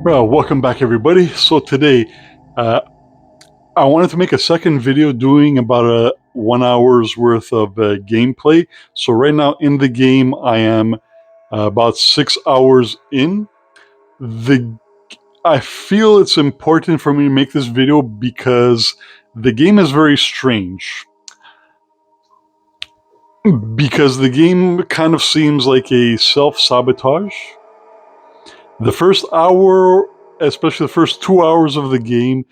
Well, welcome back everybody. So today, uh, I wanted to make a second video doing about a 1 hour's worth of gameplay. So right now in the game, I am about 6 hours in. The I feel it's important for me to make this video because the game is very strange. Because the game kind of seems like a self-sabotage. The first hour, especially the first 2 hours of the game,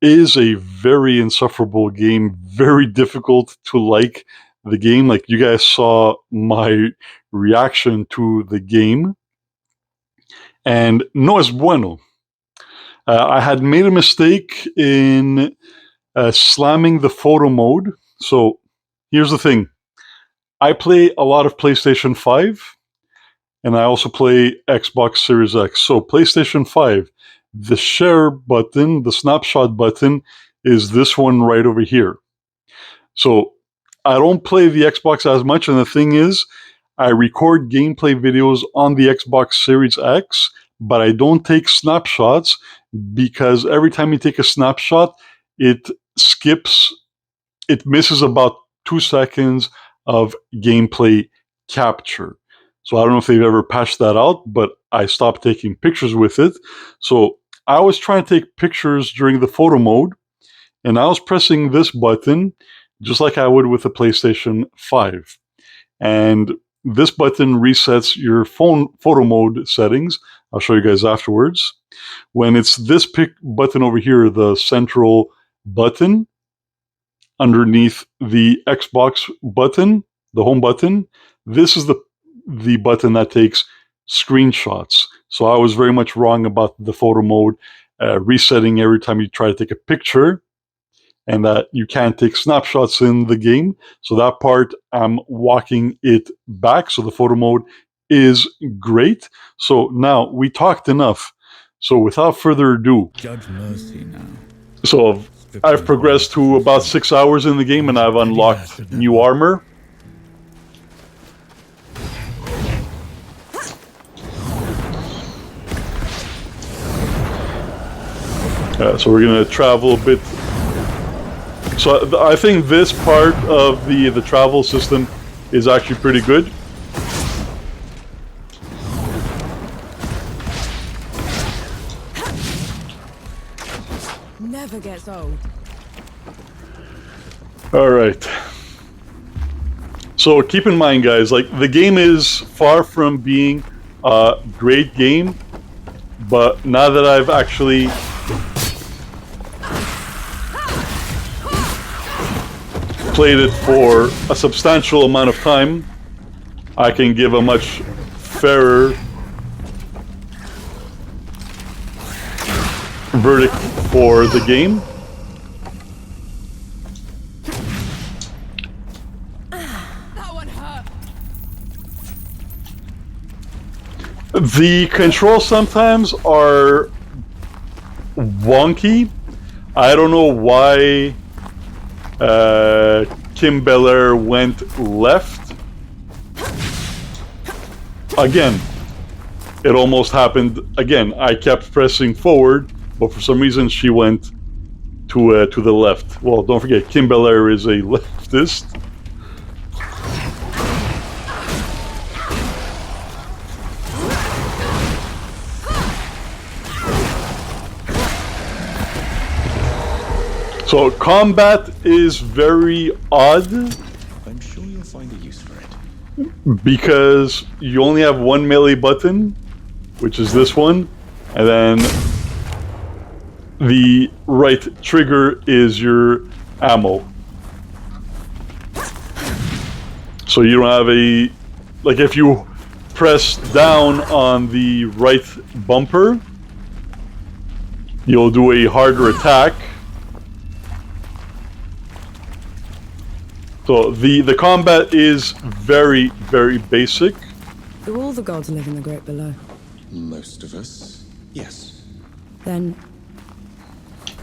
is a very insufferable game, very difficult to like the game. Like you guys saw my reaction to the game, and no es bueno. I had made a mistake in slamming the photo mode. So here's the thing. I play a lot of PlayStation 5, and I also play Xbox Series X. So PlayStation 5, the share button, the snapshot button, is this one right over here. So I don't play the Xbox as much, and the thing is, I record gameplay videos on the Xbox Series X, but I don't take snapshots because every time you take a snapshot, it skips, it misses about 2 seconds of gameplay capture. So I don't know if they've ever patched that out, but I stopped taking pictures with it. So I was trying to take pictures during the photo mode, and I was pressing this button just like I would with the PlayStation 5. And this button resets your phone photo mode settings. I'll show you guys afterwards. When it's this button over here, the central button underneath the Xbox button, the home button, this is the button that takes screenshots. So I was very much wrong about the photo mode resetting every time you try to take a picture, and that you can't take snapshots in the game. So that part, I'm walking it back. So the photo mode is great. So now we talked enough. So without further ado, Judge mercy now. so I've progressed to about 6 hours in the game, and I've unlocked new armor. So we're going to travel a bit. So I think this part of the travel system is actually pretty good. Never gets old. All right. So keep in mind, guys, like the game is far from being a great game, but now that I've actually played it for a substantial amount of time, I can give a much fairer verdict for the game. That one hurt. The controls sometimes are wonky. I don't know why Kim Belair went left. Again, it almost happened again. I kept pressing forward, but for some reason she went to the left. Well, don't forget, Kim Belair is a leftist. So combat is very odd. I'm sure you'll find a use for it. Because you only have one melee button, which is this one, and then the right trigger is your ammo. So you don't have a, like if you press down on the right bumper, you'll do a harder attack. So the combat is very, very basic. Do all the gods live in the great below? Most of us, yes. Then,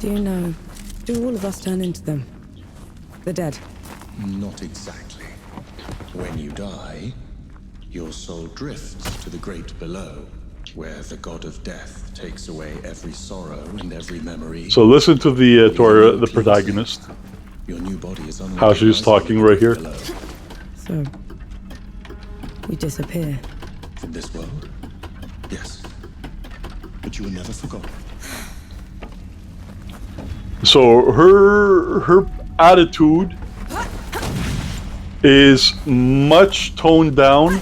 do you know, do all of us turn into them? The dead? Not exactly. When you die, your soul drifts to the great below. where the god of death takes away every sorrow and every memory. So listen to the protagonist. Your new body is How she's talking right here. below. So, you disappear. From this world? Yes. But you were never forgotten. So her attitude is much toned down,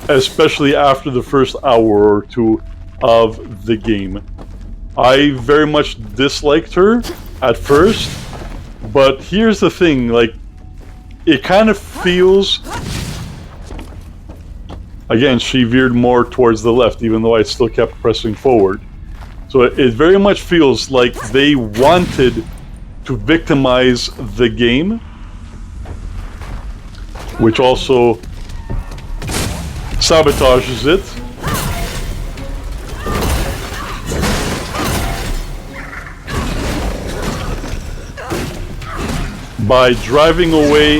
especially after the first hour or two of the game. I very much disliked her at first, but here's the thing, like, it kind of feels... Again, she veered more towards the left, even though I still kept pressing forward. So it very much feels like they wanted to victimize the game, which also sabotages it. By driving away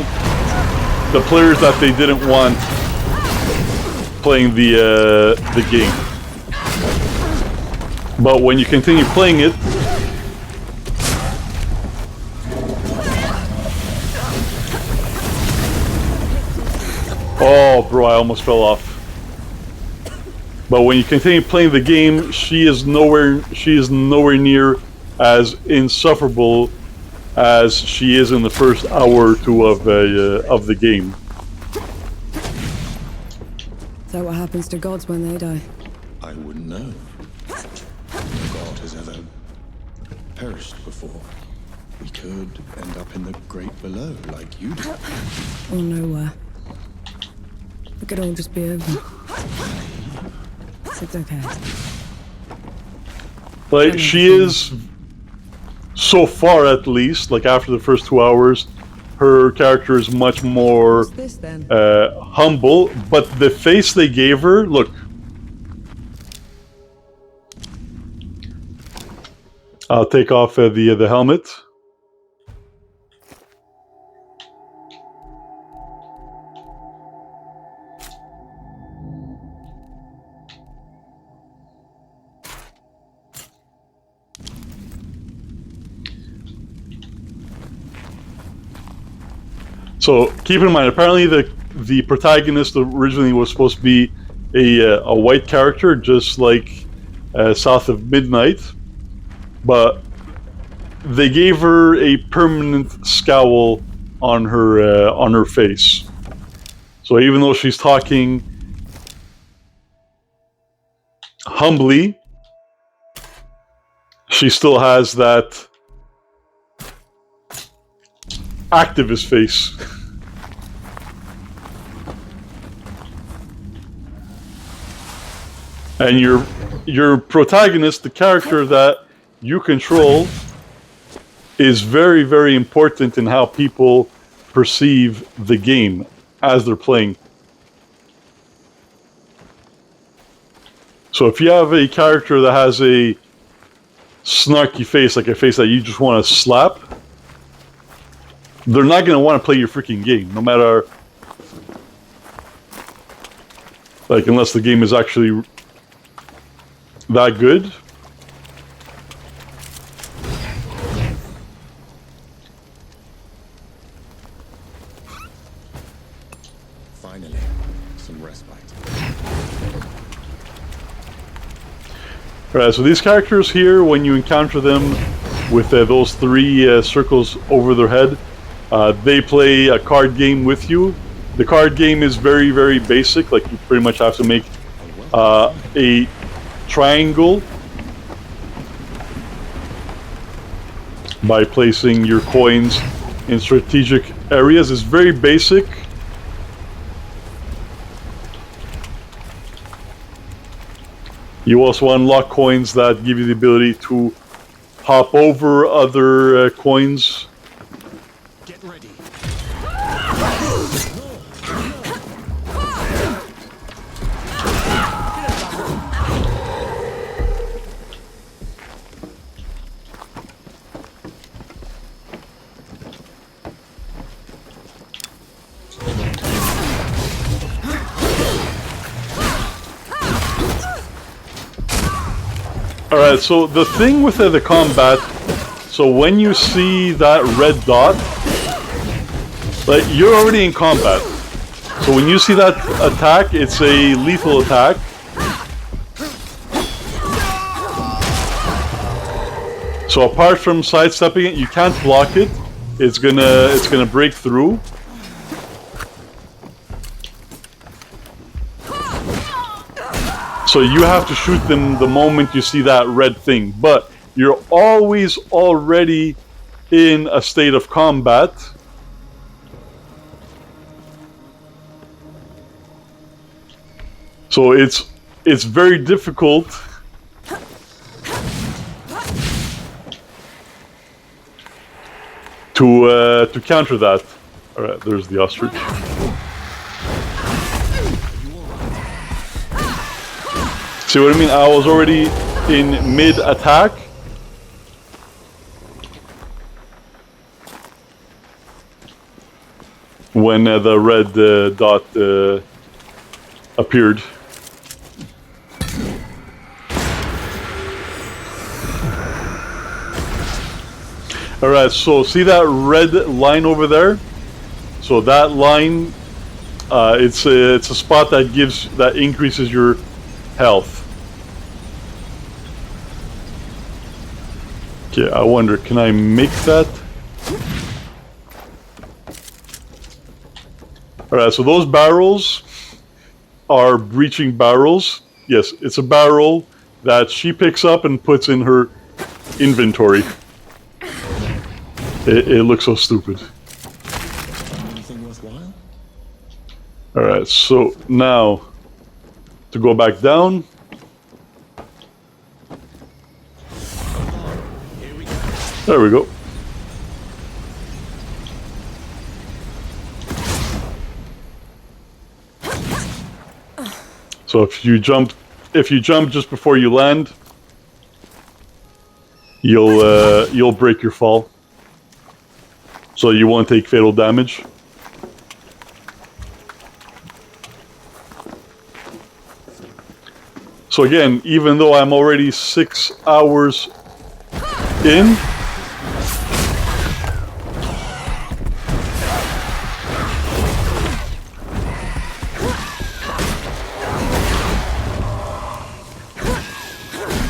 the players that they didn't want playing the game. But when you continue playing it, oh bro, I almost fell off. But when you continue playing the game, she is nowhere near as insufferable as she is in the first hour or two of the game. Is that what happens to gods when they die? I wouldn't know. No god has ever perished before. We could end up in the great below, like you did. Or nowhere. It could all just be over. It's okay. Like, she is, so far at least, like after the first 2 hours, her character is much more What's this then? humble, but the face they gave her, look. I'll take off the helmet. So keep in mind, apparently the protagonist originally was supposed to be a white character, just like South of Midnight, but they gave her a permanent scowl on her face. So even though she's talking humbly, she still has that activist face. And your protagonist, the character that you control, is very, very important in how people perceive the game as they're playing. So if you have a character that has a snarky face, like a face that you just want to slap, they're not going to want to play your freaking game, no matter... Like, unless the game is actually that good. Finally, some respite. Alright, so these characters here, when you encounter them with those three circles over their head, they play a card game with you. The card game is very, very basic. Like, you pretty much have to make a triangle by placing your coins in strategic areas. It's very basic. You also unlock coins that give you the ability to hop over other coins. Get ready. Alright, so the thing with the combat, so when you see that red dot, like, you're already in combat. So when you see that attack, it's a lethal attack. So apart from sidestepping it, you can't block it. It's gonna break through. So you have to shoot them the moment you see that red thing. But you're always already in a state of combat. So it's very difficult to counter that. All right, there's the ostrich. See what I mean? I was already in mid-attack. When the red dot appeared. Alright, so see that red line over there? So that line, it's a spot that increases your health. Okay, I wonder, can I make that? Alright, so those barrels are breaching barrels. Yes, it's a barrel that she picks up and puts in her inventory. It looks so stupid. Anything worthwhile? Alright, so now to go back down. There we go. So if you jump just before you land, you'll break your fall. So you won't take fatal damage. So again, even though I'm already 6 hours in,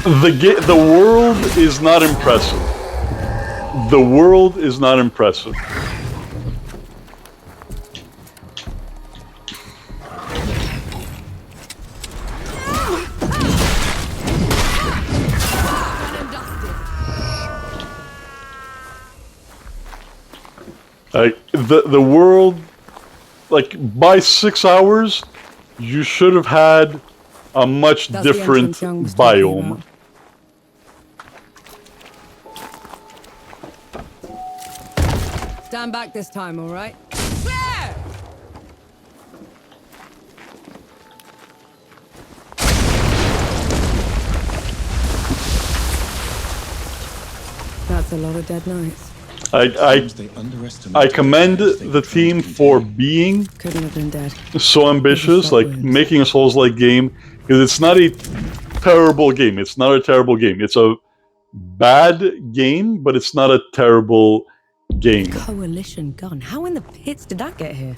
the world is not impressive. The world is not impressive. The world, like, by 6 hours, you should have had a much different biome. Stand back this time, all right? Clear! That's a lot of dead knights. I commend the team for being Couldn't have been dead. so ambitious, like making a Souls-like game, because it's not a terrible game. It's not a terrible game. It's a bad game, but it's not a terrible game. Coalition gun. How in the pits did that get here?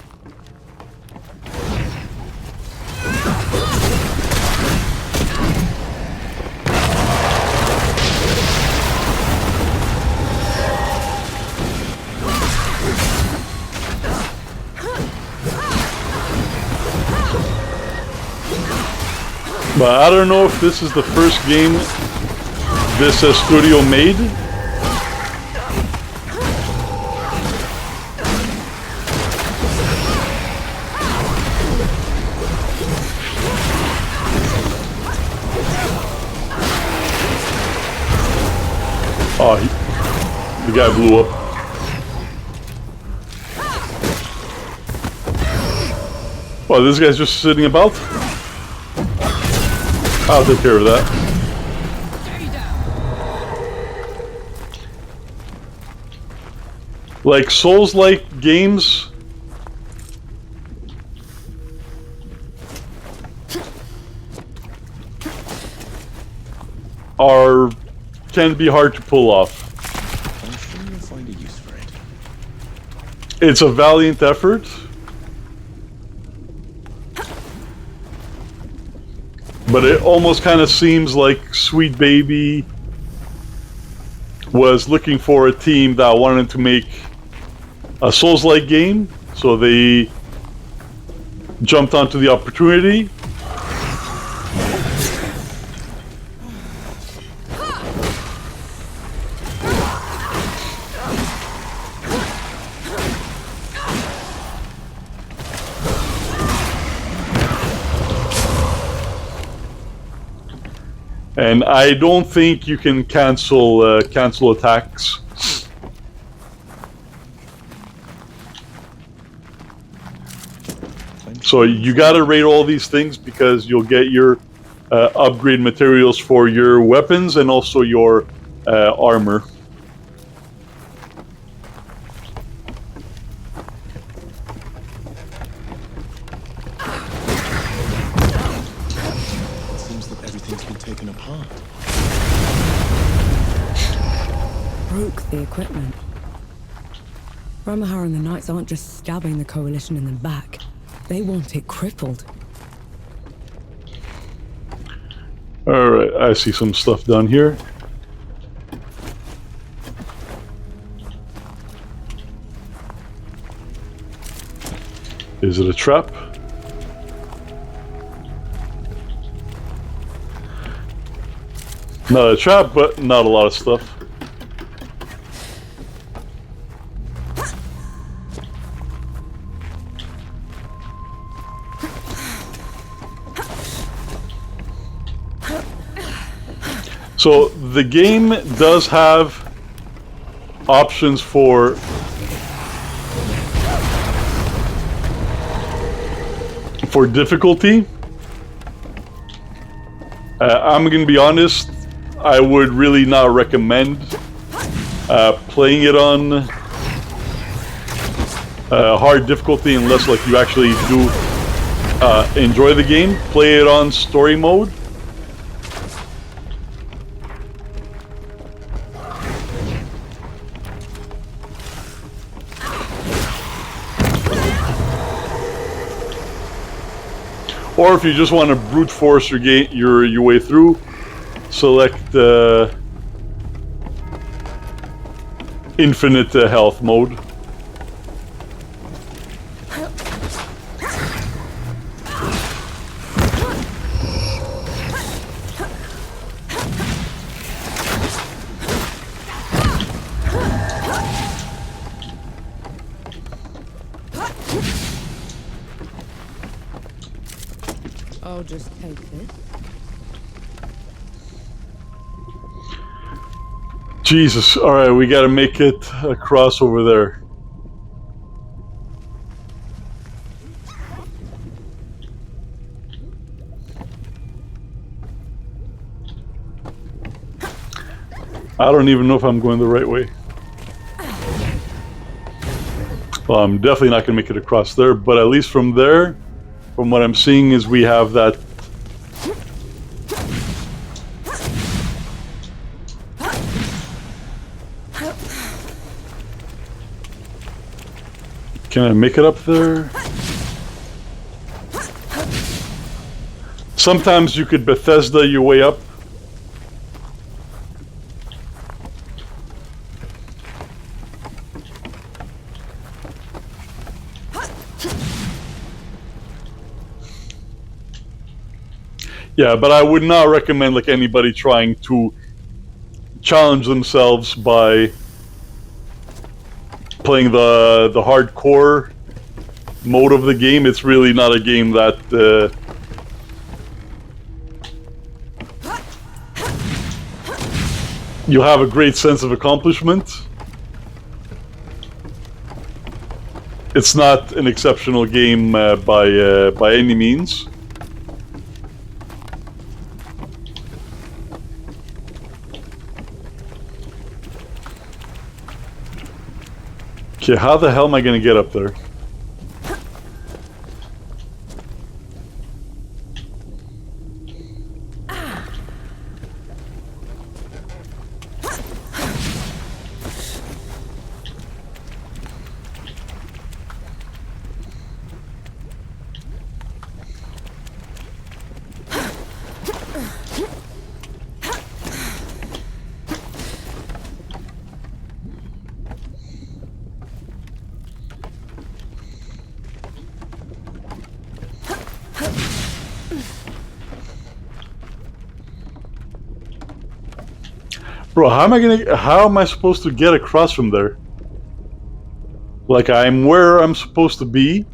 But I don't know if this is the first game this studio made. Oh, the guy blew up. Oh, this guy's just sitting about? I'll take care of that. Like Souls-like games, can be hard to pull off. I'm sure you'll find a use for it. It's a valiant effort. But it almost kind of seems like Sweet Baby was looking for a team that wanted to make a Souls-like game, so they jumped onto the opportunity. And I don't think you can cancel attacks. So you gotta rate all these things because you'll get your upgrade materials for your weapons and also your armor. It seems that everything's been taken apart. Broke the equipment. Rammuha and the Knights aren't just stabbing the Coalition in the back. They want it crippled. Alright, I see some stuff down here. Is it a trap? Not a trap, but not a lot of stuff. So the game does have options for difficulty. I'm gonna be honest, I would really not recommend playing it on hard difficulty unless like you actually do enjoy the game. Play it on story mode. Or if you just want to brute force your way through, select infinite health mode. I'll just take this. Jesus, alright, we gotta make it across over there. I don't even know if I'm going the right way. Well, I'm definitely not gonna make it across there, but at least from there, from what I'm seeing is we have that Can I make it up there? Sometimes you could Bethesda your way up. Yeah, but I would not recommend like anybody trying to challenge themselves by playing the hardcore mode of the game. It's really not a game that you'll have a great sense of accomplishment. It's not an exceptional game by any means. Okay, how the hell am I gonna get up there? Bro, how am I supposed to get across from there? Like, I'm where I'm supposed to be.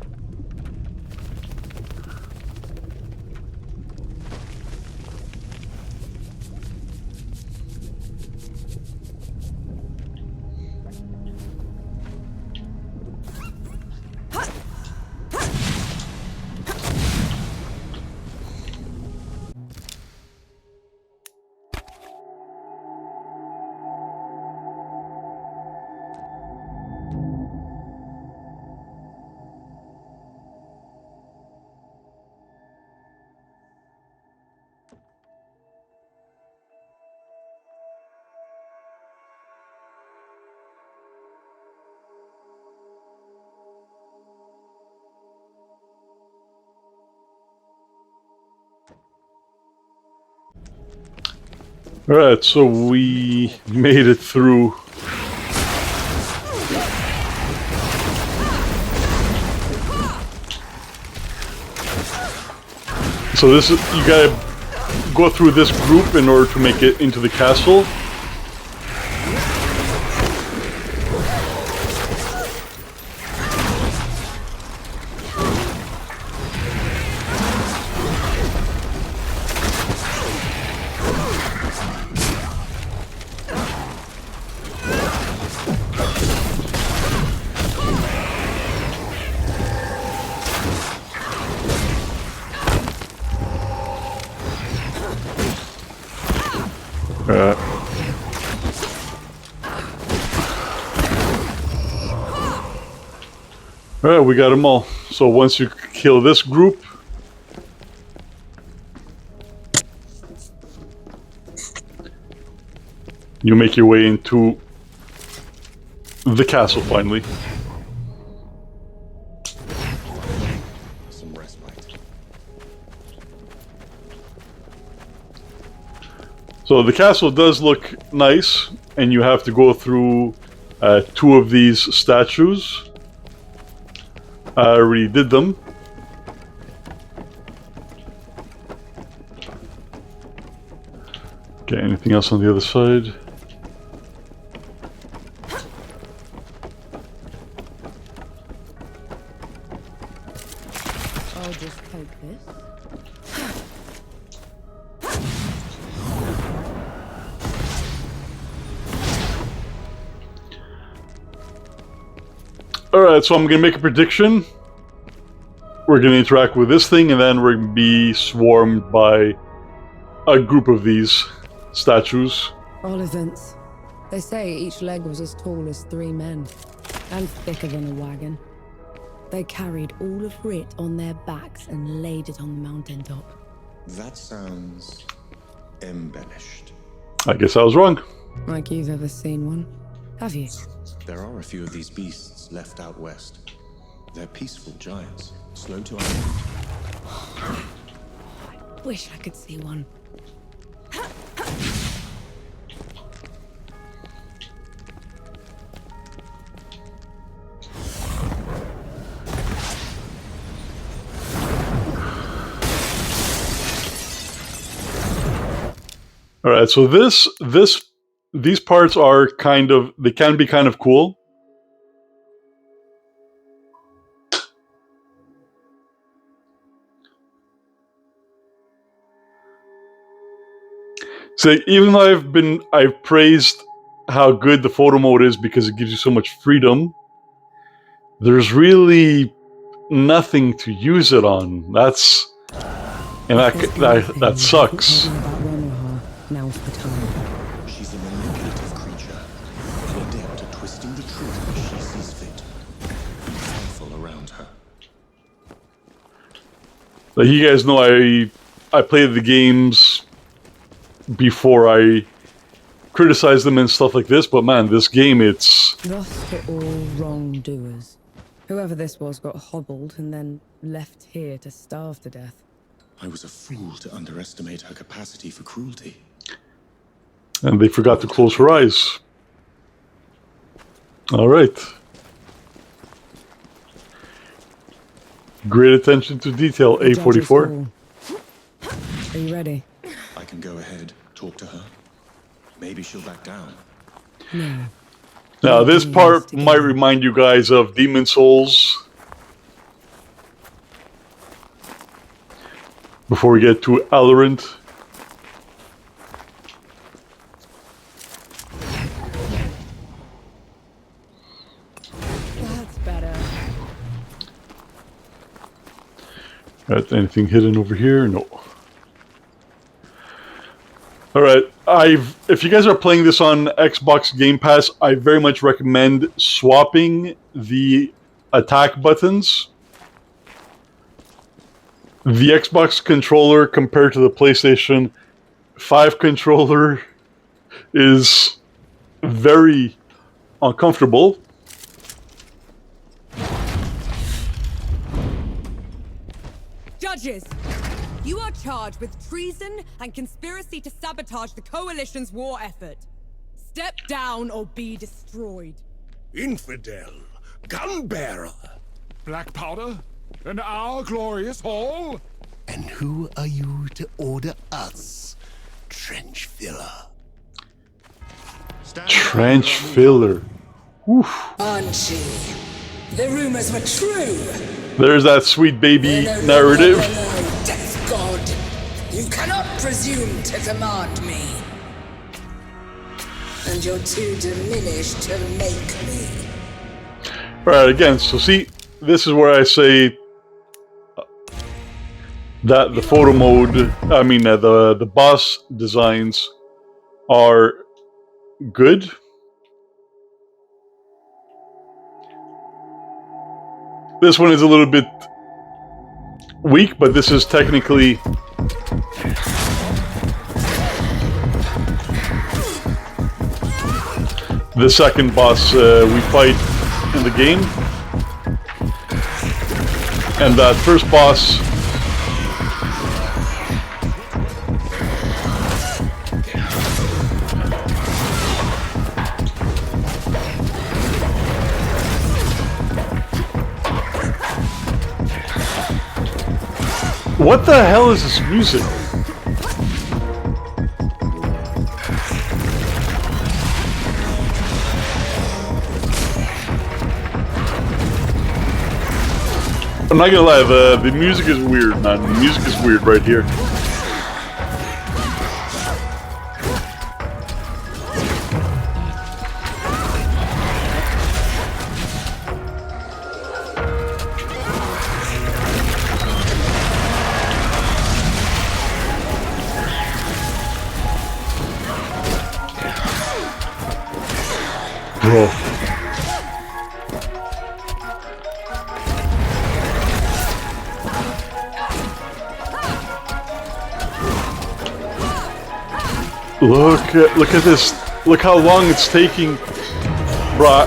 Alright, so we made it through. So this is, you gotta go through this group in order to make it into the castle. Alright, we got them all. So once you kill this group, you make your way into the castle finally. Some respite. So the castle does look nice, and you have to go through 2 of these statues. I already did them. Okay, anything else on the other side? I'll just take this. Alright, so I'm gonna make a prediction. We're gonna interact with this thing, and then we're gonna be swarmed by a group of these statues. All events. They say each leg was as tall as 3 men, and thicker than a wagon. They carried all of Rit on their backs and laid it on the mountaintop. That sounds embellished. I guess I was wrong. Like you've ever seen one, have you? There are a few of these beasts left out west. They're peaceful giants, slow to anger. Wish I could see one. Alright, so these parts are kind of, they can be kind of cool. So even though I've praised how good the photo mode is because it gives you so much freedom, there's really nothing to use it on. That sucks. About Rammuha, now's the time. She's a manipulative creature, an adept at twisting the truth as she sees fit. Be careful around her. Like, you guys know I played the games before I criticize them and stuff like this, but man, this game, it's... Thus to all wrongdoers. Whoever this was got hobbled and then left here to starve to death. I was a fool to underestimate her capacity for cruelty. And they forgot to close her eyes. Alright. Great attention to detail, The judge's A44. call. Are you ready? I can go ahead, talk to her. Maybe she'll back down. No. Now, this Nothing part needs to might go. remind you guys of Demon Souls. Before we get to Alorant. That's better. Got anything hidden over here? No. Alright, if you guys are playing this on Xbox Game Pass, I very much recommend swapping the attack buttons. The Xbox controller compared to the PlayStation 5 controller is very uncomfortable. Judges, you are charged with treason and conspiracy to sabotage the Coalition's war effort. Step down or be destroyed. Infidel, gun-bearer, black powder, and our glorious hall. And who are you to order us, trench filler? Trench filler. Oof. Archie, the rumors were true. There's that sweet baby We're no narrative. longer alone, Death God. You cannot presume to command me. And you're too diminished to make me. Alright, again, so see, this is where I say that the photo mode, the boss designs are good. This one is a little bit weak, but this is technically the second boss we fight in the game. And that first boss what the hell is this music? I'm not gonna lie, the music is weird, man. The music is weird right here. Bro. Look at this. Look how long it's taking. Bro.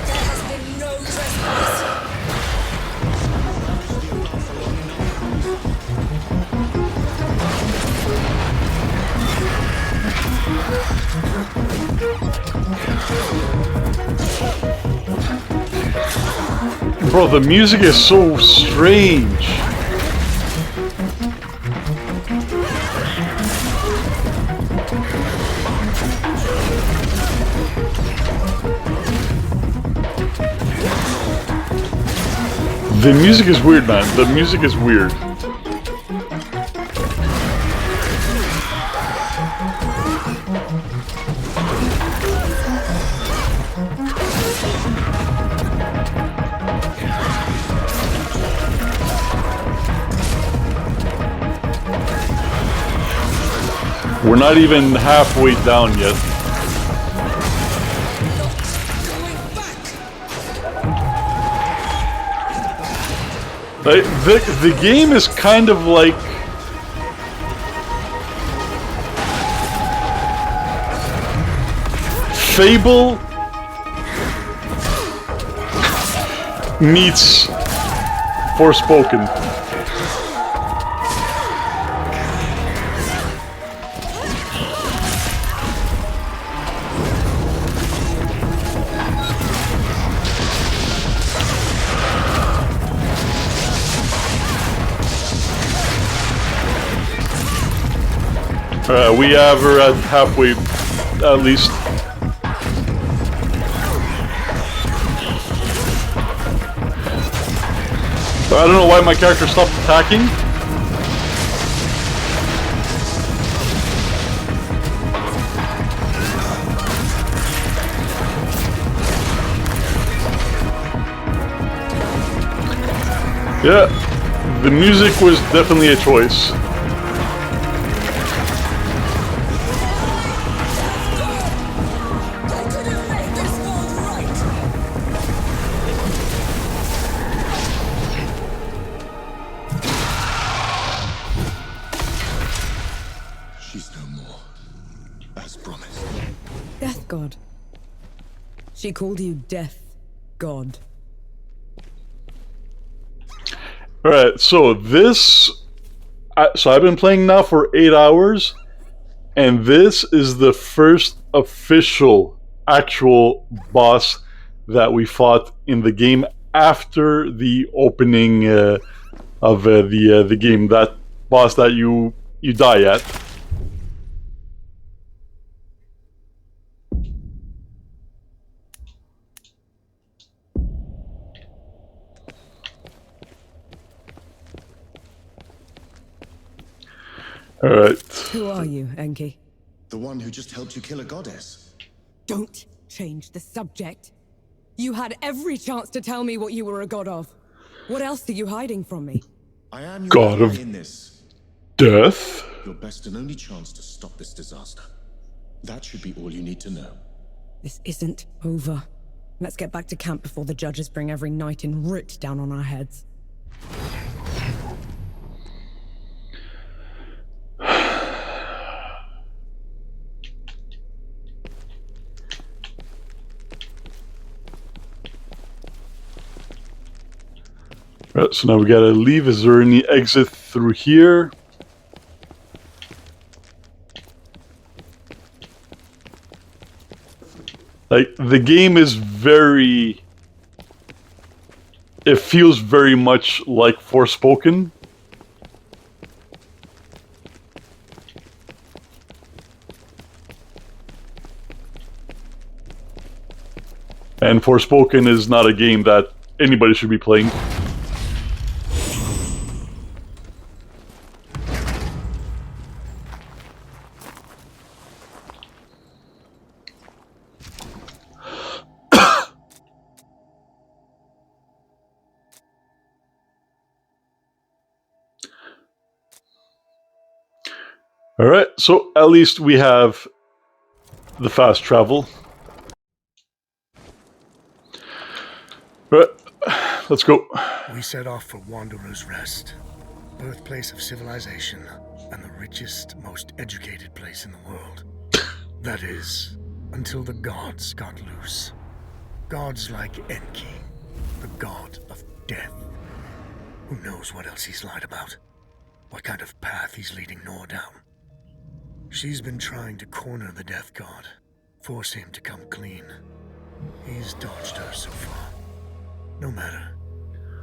There has been no trespass. Bro, the music is so strange. The music is weird, man. The music is weird. We're not even halfway down yet. The game is kind of like Fable meets Forspoken. We have her at halfway, at least. But I don't know why my character stopped attacking. Yeah, the music was definitely a choice. I couldn't make this world right! She's no more, as promised. Death God. She called you Death God. Alright, so this... So I've been playing now for 8 hours, and this is the first official, actual boss that we fought in the game after the opening of the game. That boss that you die at. Alright. Who are you, Enki? The one who just helped you kill a goddess. Don't change the subject. You had every chance to tell me what you were a god of. What else are you hiding from me? I am your God ally of in this. Death? Your best and only chance to stop this disaster. That should be all you need to know. This isn't over. Let's get back to camp before the judges bring every knight in writ down on our heads. Right, so now we gotta leave. Is there any exit through here? Like, the game is very... It feels very much like Forspoken. And Forspoken is not a game that anybody should be playing. Alright, so at least we have the fast travel. Alright, let's go. We set off for Wanderer's Rest, birthplace of civilization and the richest, most educated place in the world. That is, until the gods got loose. Gods like Enki, the god of death. Who knows what else he's lied about? What kind of path he's leading Nor down? She's been trying to corner the Death God, force him to come clean. He's dodged her so far. No matter.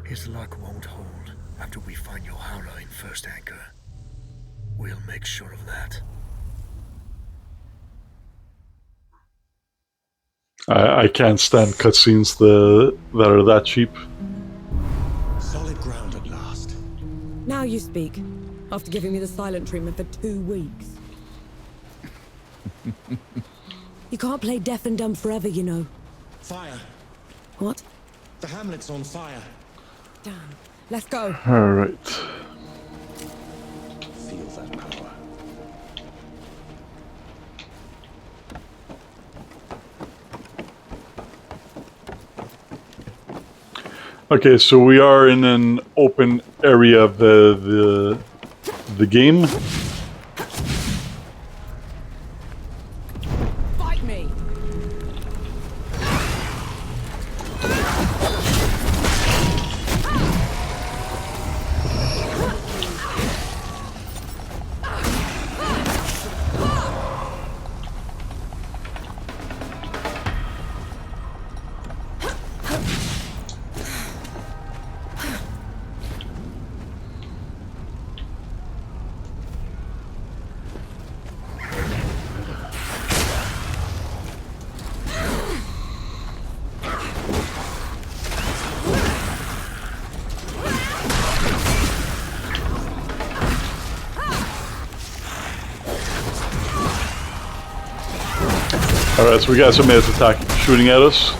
His luck won't hold after we find Yohara in First Anchor. We'll make sure of that. I can't stand cutscenes that are that cheap. Solid ground at last. Now you speak, after giving me the silent treatment for 2 weeks. You can't play deaf and dumb forever, you know. Fire. What? The hamlet's on fire. Damn. Let's go. Alright. Feel that power. Okay, so we are in an open area of the game. Fight me! Alright, so we got somebody that's attacking, shooting at us.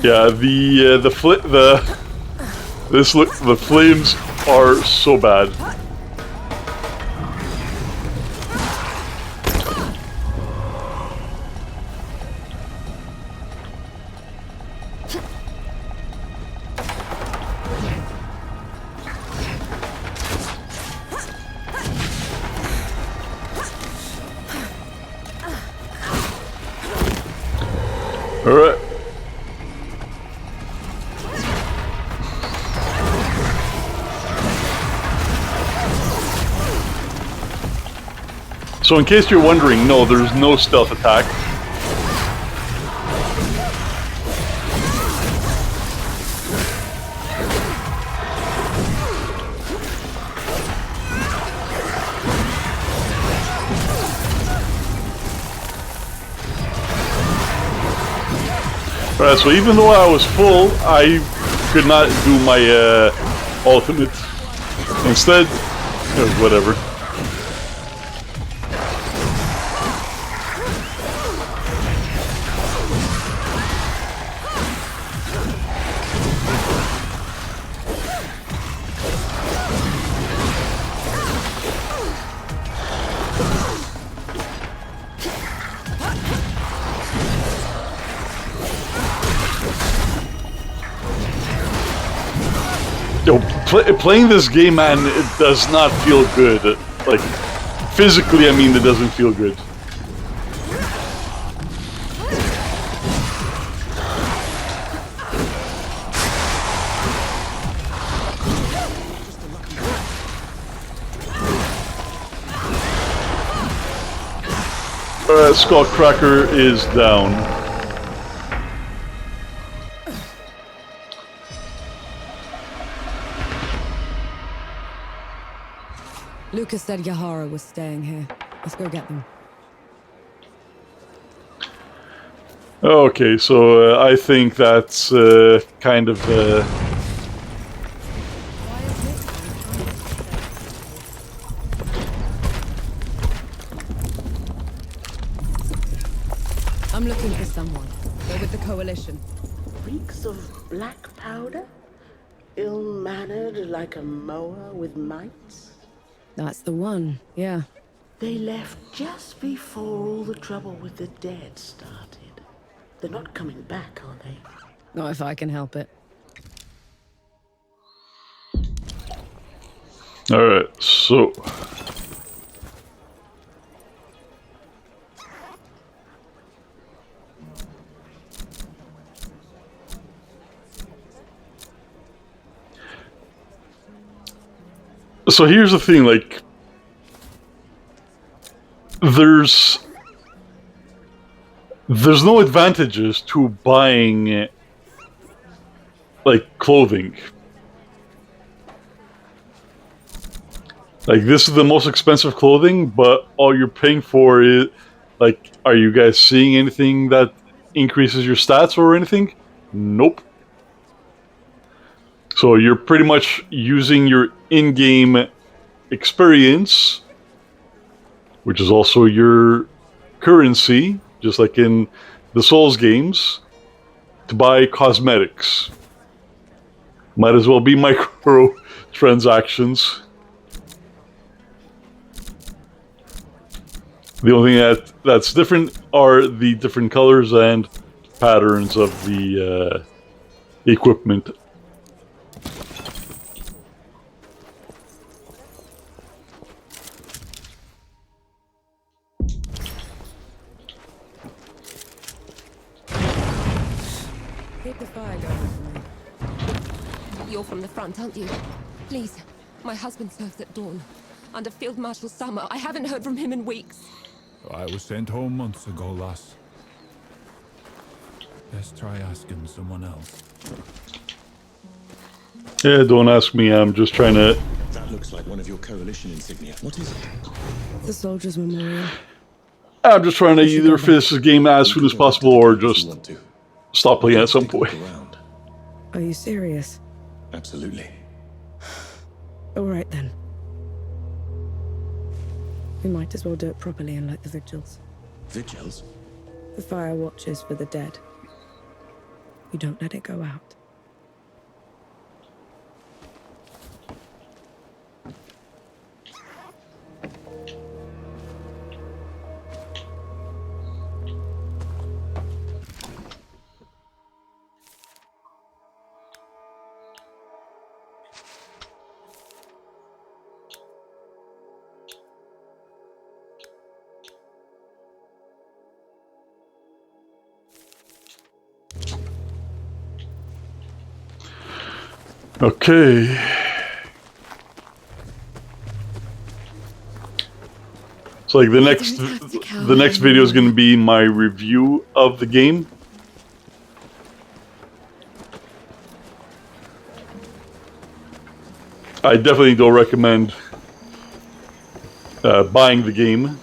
Yeah, the flames are so bad. Alright. So in case you're wondering, no, there's no stealth attack. Alright, so even though I was full, I could not do my ultimate. Instead, whatever. Yo, playing this game, man, it does not feel good. Like, physically, I mean, it doesn't feel good. Alright, Skullcracker is down. Lucas said Yahara was staying here. Let's go get them. Okay, so I think that's kind of... I'm looking for someone. They're with the Coalition. Reeks of black powder? Ill-mannered like a mower with mites? That's the one, yeah. They left just before all the trouble with the dead started. They're not coming back, are they? Not if I can help it. Alright, so... So here's the thing, like... There's no advantages to buying, like, clothing. Like, this is the most expensive clothing, but all you're paying for is, like, are you guys seeing anything that increases your stats or anything? Nope. So you're pretty much using your in-game experience, which is also your currency, just like in the Souls games, to buy cosmetics. Might as well be micro transactions. The only thing that's different are the different colors and patterns of the equipment. Keep the fire going for me. You're from the front, aren't you? Please, my husband serves at dawn. Under Field Marshal Summer. I haven't heard from him in weeks. I was sent home months ago, lass. Let's try asking someone else. Yeah, don't ask me, I'm just trying to... That looks like one of your coalition insignia. What is it? The Soldiers' Memorial. I'm just trying to either finish this game as soon as possible or just Want to. stop playing at some point. Around. Are you serious? Absolutely. All right then. We might as well do it properly and like the vigils. Vigils? The fire watches for the dead. You don't let it go out. Okay. So like the next video is going to be my review of the game. I definitely don't recommend buying the game.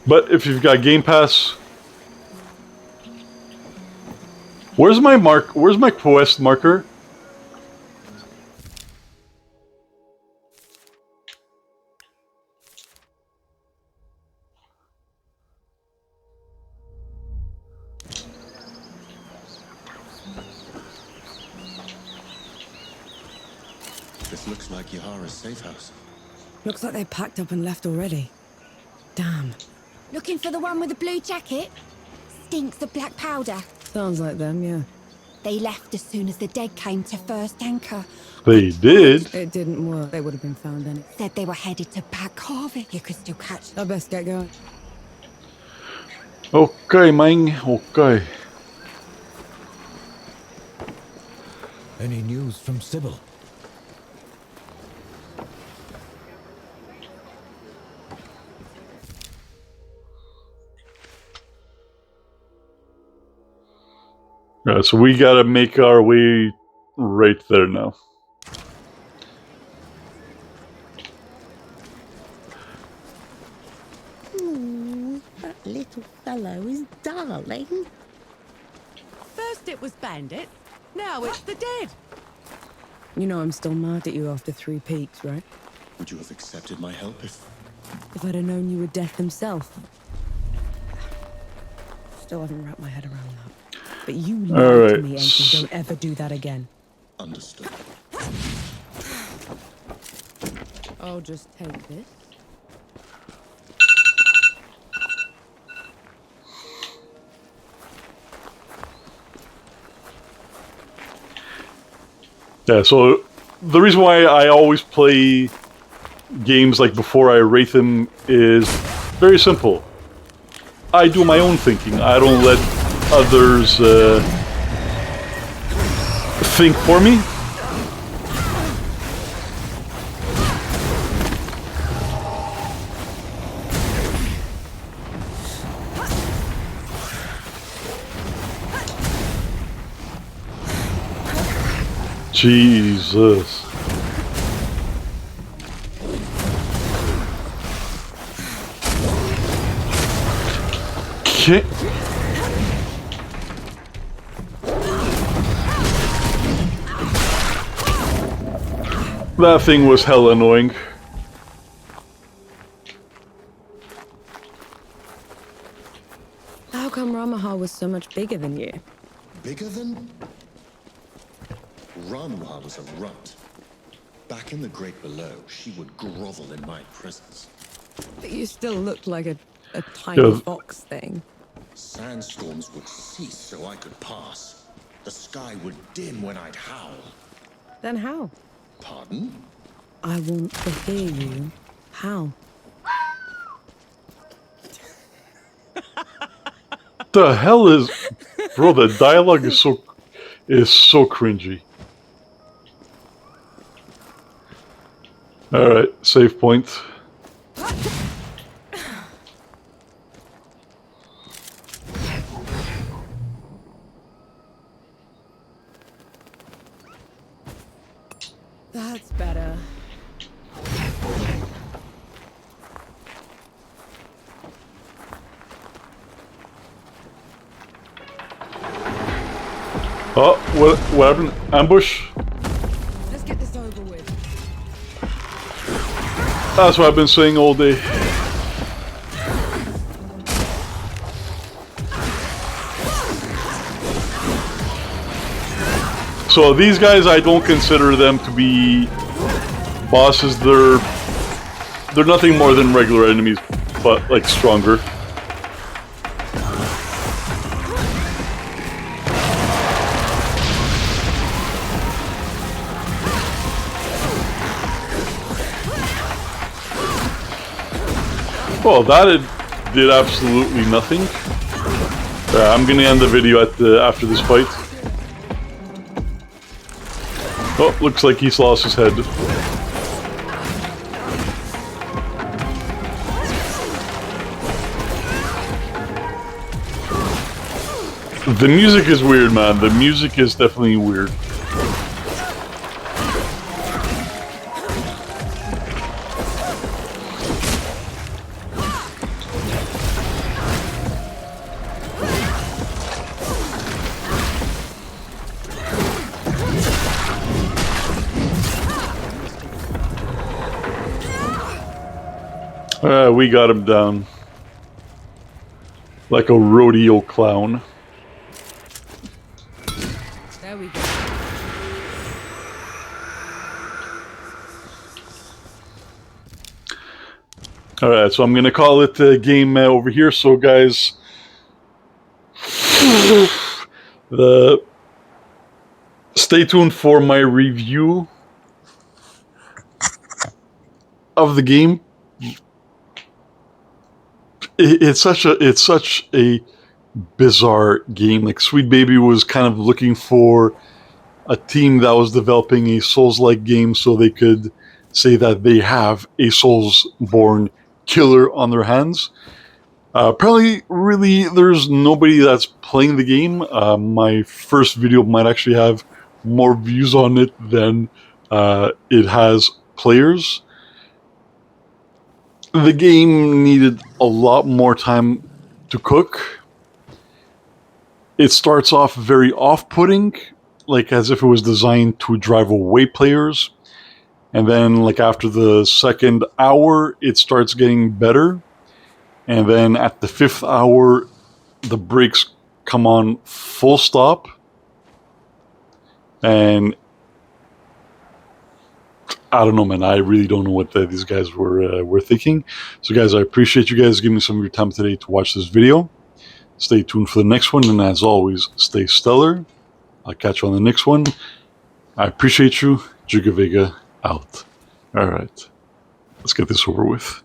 But if you've got Game Pass, where's my quest marker? This looks like Yahara's safe house. Looks like they packed up and left already. Damn. Looking for the one with the blue jacket? Stinks of black powder. Sounds like them, yeah. They left as soon as the dead came to first anchor. They did? It didn't work. They would have been found anyway. Said they were headed to Bad Carving. You could still catch them. I best get going. Okay, man. Okay. Any news from Sybil? Alright, so we gotta make our way right there now. Ooh, that little fellow is darling. First it was bandit, now it's the dead. You know I'm still mad at you after 3 peaks, right? Would you have accepted my help if... If I'd have known you were Death himself. Still haven't wrapped my head around that. But you lied to me, Enki. Don't ever do that again. Understood. I'll just take this. Yeah, so the reason why I always play games like before I rate them is very simple. I do my own thinking. I don't let others think for me. Jesus. Can't... That thing was hell annoying. How come Rammuha was so much bigger than you? Bigger than? Rammuha was a runt. Back in the Great Below, she would grovel in my presence. But you still looked like a tiny fox thing. Sandstorms would cease so I could pass. The sky would dim when I'd howl. Then how? Pardon? I want to hear you. How? The hell is... Bro, the dialogue is so cringy. Alright, save point. That's better. Oh, what happened? Ambush? Let's get this That's what I've been saying all day. So these guys, I don't consider them to be bosses. They're nothing more than regular enemies, but like stronger. Well, that did absolutely nothing. I'm gonna end the video after this fight. Oh, looks like he's lost his head. The music is weird, man. The music is definitely weird. We got him down. Like a rodeo clown. There we go. Alright, so I'm gonna call it a game over here. So guys, stay tuned for my review of the game. It's such a bizarre game. Like Sweet Baby was kind of looking for a team that was developing a Souls-like game so they could say that they have a Souls-born killer on their hands. Apparently, really, there's nobody that's playing the game. My first video might actually have more views on it than it has players. The game needed a lot more time to cook. It starts off very off-putting, like as if it was designed to drive away players. And then, like after the second hour, it starts getting better. And then at the 5th hour, the brakes come on full stop. And I don't know, man. I really don't know what these guys were thinking. So, guys, I appreciate you guys giving me some of your time today to watch this video. Stay tuned for the next one, and as always, stay stellar. I'll catch you on the next one. I appreciate you. Giggavega out. All right, let's get this over with.